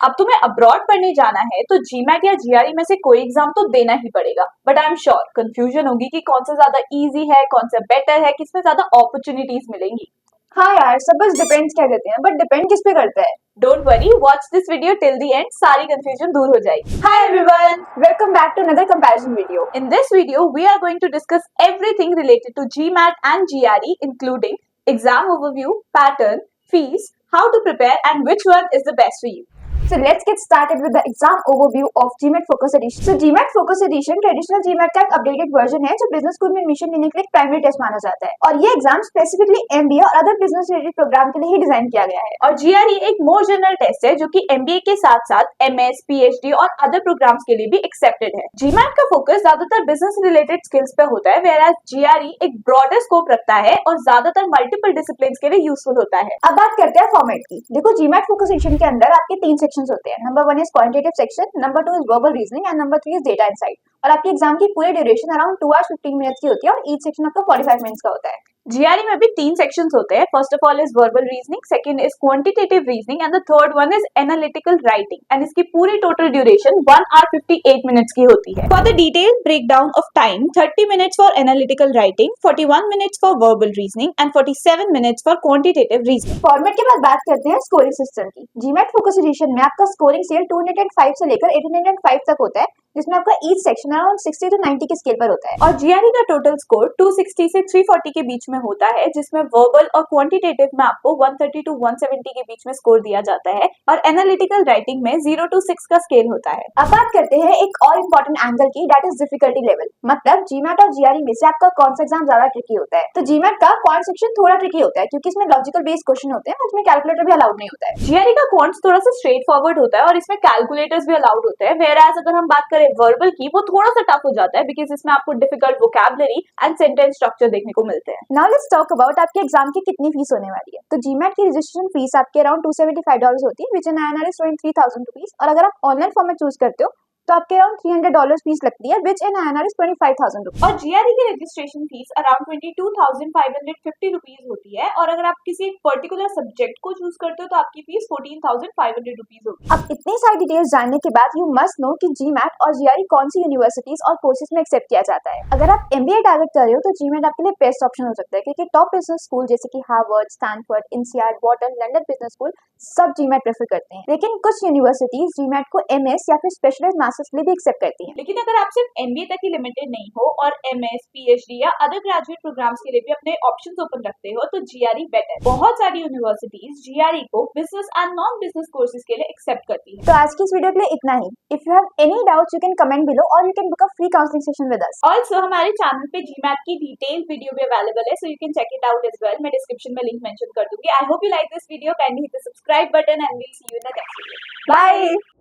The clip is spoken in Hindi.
अब तुम्हें अब्रॉड पढ़ने जाना है तो जीमैट या जीआरई में से कोई एग्जाम तो देना ही पड़ेगा। But I am sure confusion होगी कि कौन सा ज्यादा इजी है, कौन सा बेटर है, किसमें ज्यादा अपॉर्चुनिटीज मिलेंगी। हाँ यार, सब बस डिपेंड्स कह देते हैं, बट डिपेंड किस पे करता है। Don't worry, watch this video till the end, सारी कंफ्यूजन दूर हो जाएगी। Hi everyone, welcome back to another comparison video. In this video we are going to discuss everything related to GMAT and GRE, including exam overview, pattern, fees, how to prepare and which one is the best for you. So let's get started with the exam overview of GMAT Focus Edition. So GMAT Focus Edition traditional GMAT का एक अपडेटेड वर्जन है जो बिजनेस स्कूल में एडमिशन लेने के लिए प्राइमरी टेस्ट माना जाता है, और ये एग्जाम स्पेसिफिकली एमबीए और अदर बिजनेस रिलेटेड प्रोग्राम के लिए ही डिजाइन किया गया है। और जीआरई एक मोर जनरल टेस्ट है जो कि एमबीए के साथ साथ एमएस, पीएचडी और अदर प्रोग्राम्स के लिए भी एक्सेप्टेड है। जीमैट का फोकस ज्यादातर बिजनेस रिलेटेड स्किल्स पे होता है, वेयरएज जीआरई एक ब्रॉडर स्कोप रखता है और ज्यादातर मल्टीपल डिसिप्लिन्स के लिए यूजफुल होता है। अब बात करते हैं फॉर्मेट की। देखो, जीमैट फोकस एडिशन के अंदर आपके 3 सेक्शंस होते हैं। Number 1 is quantitative section, number 2 is verbal reasoning and number 3 is data insight। और आपकी एग्जाम की पूरी ड्यूरेशन अराउंड 2 hours 15 मिनट्स की होती है और ईच सेक्शन आपका 45 मिनट्स का होता है। जीआरई में भी 3 सेक्शंस होते हैं। First of all is verbal reasoning, second is quantitative reasoning and the third one is analytical writing, and इसकी पूरी टोटल ड्यूरेशन 1 hour 58 मिनट्स की होती है। For the detailed breakdown of time, 30 minutes for analytical writing, 41 minutes for verbal reasoning and 47 minutes for quantitative reasoning. Format के बाद बात करते हैं स्कोरिंग सिस्टम की। जीमैट फोकस एडिशन में आपका स्कोरिंग स्केल 205 से लेकर 1805 तक होता है, जिसमें आपका ईच सेक्शन अराउंड 60 to 90 के स्केल पर होता है। और जीआरई का टोटल स्कोर 260 से 340 के बीच में होता है, जिसमें वर्बल और क्वांटिटेटिव में आपको 130 to 170 के बीच में स्कोर दिया जाता है, और एनालिटिकल राइटिंग में 0 to 6 का स्केल होता है। अब बात करते हैं एक और इम्पोर्टेंट एंगल की, दैट इज डिफिकल्टी लेवल। मतलब जीमैट और जीआरई में से आपका कौन सा एग्जाम ज्यादा ट्रिकी होता है। तो जीमैट का क्वांट सेक्शन थोड़ा ट्रिकी होता है क्योंकि इसमें लॉजिकल बेस्ड क्वेश्चन होते हैं, इसमें कैलकुलेटर भी अलाउड नहीं होता है। जीआरई का क्वांट्स थोड़ा सा स्ट्रेट फॉरवर्ड होता है और इसमें कैलकुलेटर्स भी अलाउड होते हैं, वेयरएज अगर हम बात करें वर्बल की, वो थोड़ा सा टफ हो जाता है बिकॉज इसमें आपको difficult vocabulary and sentence structure देखने को मिलते हैं। नाउ लेट्स टॉक अबाउट आपके एग्जाम की कितनी फीस होने वाली है। तो जीमैट की रजिस्ट्रेशन फीस आपके अराउंड $275 होती है, विच इन INR is 23,000 रुपीज। और अगर आप ऑनलाइन फॉर्मेट चूज करते हो तो आपके अराउंड $300 फीस लगती है, विच इन INR is 25,000 रुपीज। और जीआरई की रजिस्ट्रेशन फीस अराउंड 22,550 रुपीज होती है, और अगर आप किसी पर्टिकुलर सब्जेक्ट को चूज करते हो तो आपकी फीस 14,500 रुपीज होगी। अब इतनी सारी डिटेल्स जानने के बाद यू मस्ट नो कि जीमैट और जीआरई कौन सी यूनिवर्सिटीज और कोर्सेज में एक्सेप्ट किया जाता है। अगर आप एमबीए टारगेट कर रहे हो तो जीमैट आपके लिए बेस्ट ऑप्शन हो सकता है, क्योंकि टॉप बिजनेस स्कूल जैसे कि Harvard, Stanford, INSEAD, Wharton, London business school सब जीमैट प्रेफर करते हैं। लेकिन कुछ यूनिवर्सिटीज जीमैट को एमएस या फिर स्पेशलाइज्ड मास्टर्स के लिए भी एक्सेप्ट करती हैं। लेकिन अगर आप सिर्फ एमबीए तक ही लिमिटेड नहीं हो और एमएस, पीएचडी या अदर ग्रेजुएट प्रोग्राम्स के लिए भी अपने ऑप्शंस ओपन रखते हो तो जीआरई बेटर। बहुत सारी यूनिवर्सिटीज जीआरई को business and non business courses के लिए एक्सेप्ट करती है। तो आज की इस वीडियो के लिए इतना ही। If you have any doubts you can comment below और you can book a free counselling session with us. Also हमारे चैनल पे जीमैट की डिटेल वीडियो भी अवेलेबल है, so you can check it out as well. मैं डिस्क्रिप्शन में लिंक मेंशन कर दूंगी। I hope you like this video, kindly hit the subscribe button and we'll see you in the next video. Bye.